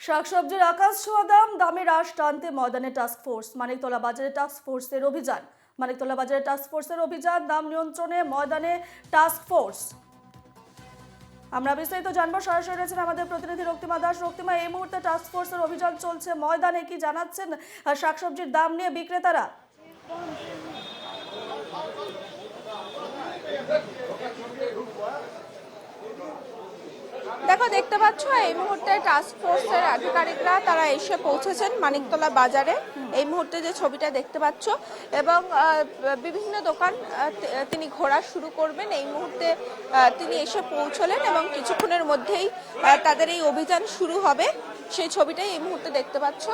শাকসবজির আকাশ ছোঁয়া দাম, দামে হ্রাস টানতে ময়দানে টাস্কফোর্স। মানিকতলা বাজারে টাস্কফোর্সের অভিযান। মানিকতলা বাজারে টাস্কফোর্সের অভিযান, দাম নিয়ন্ত্রণে ময়দানে টাস্কফোর্স। আমরা বিস্তারিত জানবো, সরাসরি রয়েছেন আমাদের প্রতিনিধি রক্তিমা দাস। রক্তিমা, এই মুহূর্তে টাস্কফোর্সের অভিযান চলছে ময়দানে, কি জানাচ্ছেন শাকসবজির দাম নিয়ে বিক্রেতারা? দেখো, দেখতে পাচ্ছ এই মুহূর্তে টাস্কফোর্সের আধিকারিকরা তারা এসে পৌঁছেছেন মানিকতলা বাজারে। এই মুহূর্তে যে ছবিটা দেখতে পাচ্ছ, এবং বিভিন্ন দোকান তিনি ঘোরা শুরু করবেন। এই মুহূর্তে তিনি এসে পৌঁছলেন এবং কিছুক্ষণের মধ্যেই তাদের এই অভিযান শুরু হবে। সেই ছবিটাই এই মুহূর্তে দেখতে পাচ্ছ।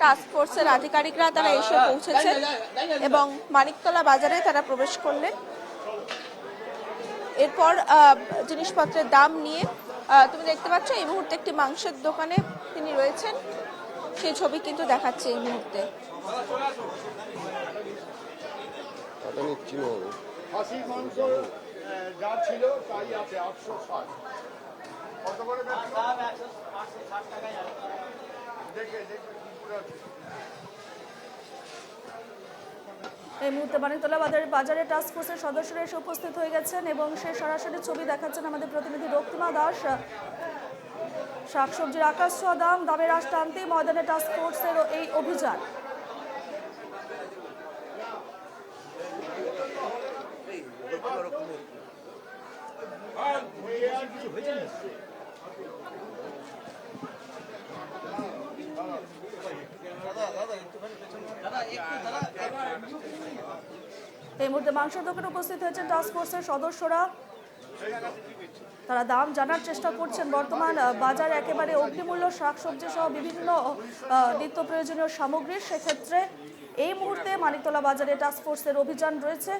টাস্কফোর্সের আধিকারিকরা তারা এসে পৌঁছেছেন এবং মানিকতলা বাজারে তারা প্রবেশ করলেন। এরপর জিনিসপত্রের দাম নিয়ে তুমি দেখতে পাচ্ছ এই মুহূর্তে একটি মাংসের দোকানে তিনি রয়েছেন, সেই ছবি কিন্তু দেখাচ্ছে এই মুহূর্তে। খাসির মাংস যা ছিল তাই আছে 860। কত করে দেখে এই মুহূর্তে মানিকতলা বাজারে টাস্কফোর্সের সদস্যরা এসে উপস্থিত হয়ে গেছেন এবং সে সরাসরি ছবি দেখাচ্ছেন আমাদের প্রতিনিধি রক্তিমা দাস। শাকসবজির আকাশ ছোঁয়া দাম, দামে হ্রাস টানতেই ময়দানে টাস্কফোর্সের এই অভিযান। এই মুহূর্তে মাংসের দোকানে উপস্থিত হয়েছেন টাস্কফোর্সের সদস্যরা। তারা দাম জানার চেষ্টা করছেন। বর্তমান বাজার একেবারে অগ্নিমূল্য, শাকসবজি সহ বিভিন্ন নিত্য প্রয়োজনীয় সামগ্রীর। সেক্ষেত্রে এই মুহূর্তে মানিকতলা বাজারে টাস্কফোর্সের অভিযান রয়েছে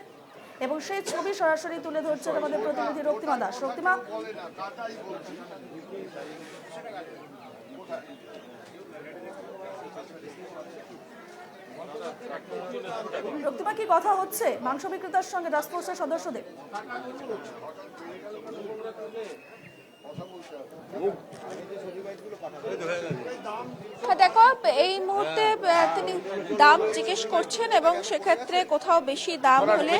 এবং সেই ছবি সরাসরি তুলে ধরছেন আমাদের প্রতিনিধি রক্তিমা দাস। রক্তিমা, রক্তিমা, কি কথা হচ্ছে মাংস বিক্রেতার সঙ্গে টাস্কফোর্সের সদস্যদের? দেখো, এই মুহূর্তে তিনি দাম জিজ্ঞেস করছেন এবং সেক্ষেত্রে কোথাও বেশি দাম হলে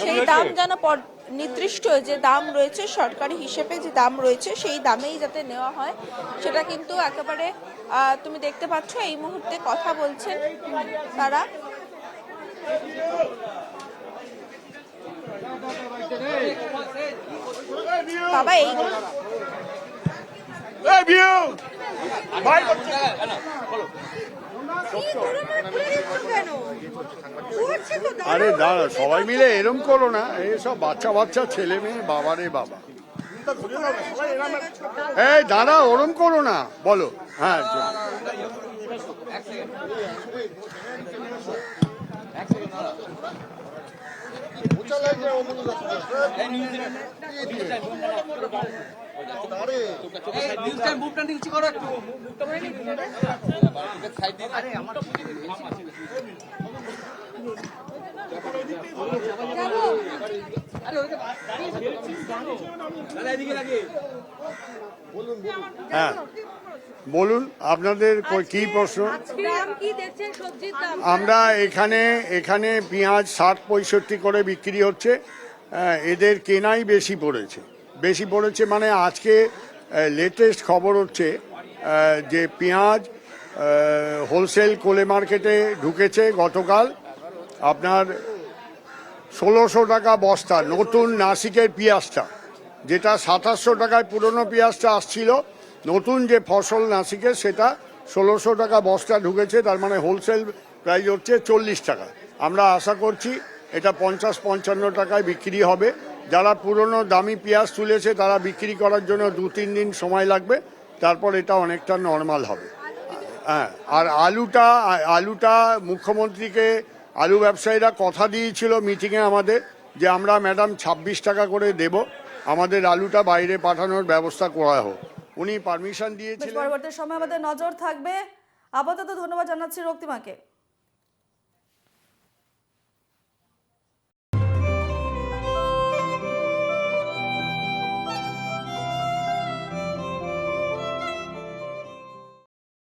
সেই দাম যেন নির্দিষ্ট যে দাম রয়েছে, সরকারি হিসেবে যে দাম রয়েছে সেই দামেই যাতে নেওয়া হয়, সেটা কিন্তু একেবারে তুমি দেখতে পাচ্ছ। এই মুহূর্তে কথা বলছেন তারা। বাবা, এই আরে দাঁড়া, সবাই মিলে এরম করো না, এইসব বাচ্চা বাচ্চা ছেলে মেয়ে, বাবারে বাবা। এই দাঁড়া, ওরম করো না, বলো। হ্যাঁ, হ্যাঁ বলুন, আপনাদের কি প্রশ্ন? আমরা এখানে পেঁয়াজ 60-65 করে বিক্রি হচ্ছে। এদের কেনাই বেশি পড়েছে মানে আজকে লেটেস্ট খবর হচ্ছে যে পেঁয়াজ হোলসেল কোলে মার্কেটে ঢুকেছে গতকাল আপনার 1600 টাকা বস্তা। নতুন নাসিকের পেঁয়াজটা, যেটা 2700 টাকায় পুরনো পেঁয়াজটা আসছিল, নতুন যে ফসল নাসিকের সেটা 1600 টাকা বস্তা ঢুকেছে। তার মানে হোলসেল প্রাইস হচ্ছে 40 টাকা। আমরা আশা করছি এটা 50-55 টাকায় বিক্রি হবে। যারা পুরনো দামি পেঁয়াজ তুলেছে তারা বিক্রি করার জন্য 2-3 দিন সময় লাগবে, তারপর এটা অনেকটা নর্মাল হবে। হ্যাঁ, আর আলুটা মুখ্যমন্ত্রীকে আলু ব্যবসায়ীরা কথা দিয়েছিল মিটিংয়ে আমাদের, যে আমরা ম্যাডাম 26 টাকা করে দেব, আমাদের আলুটা বাইরে পাঠানোর ব্যবস্থা করা হোক। উনি পারমিশন দিয়েছিলেন। পরবর্তী সময় আমাদের নজর থাকবে। আপাতত ধন্যবাদ জানাচ্ছি রক্তিমাকে।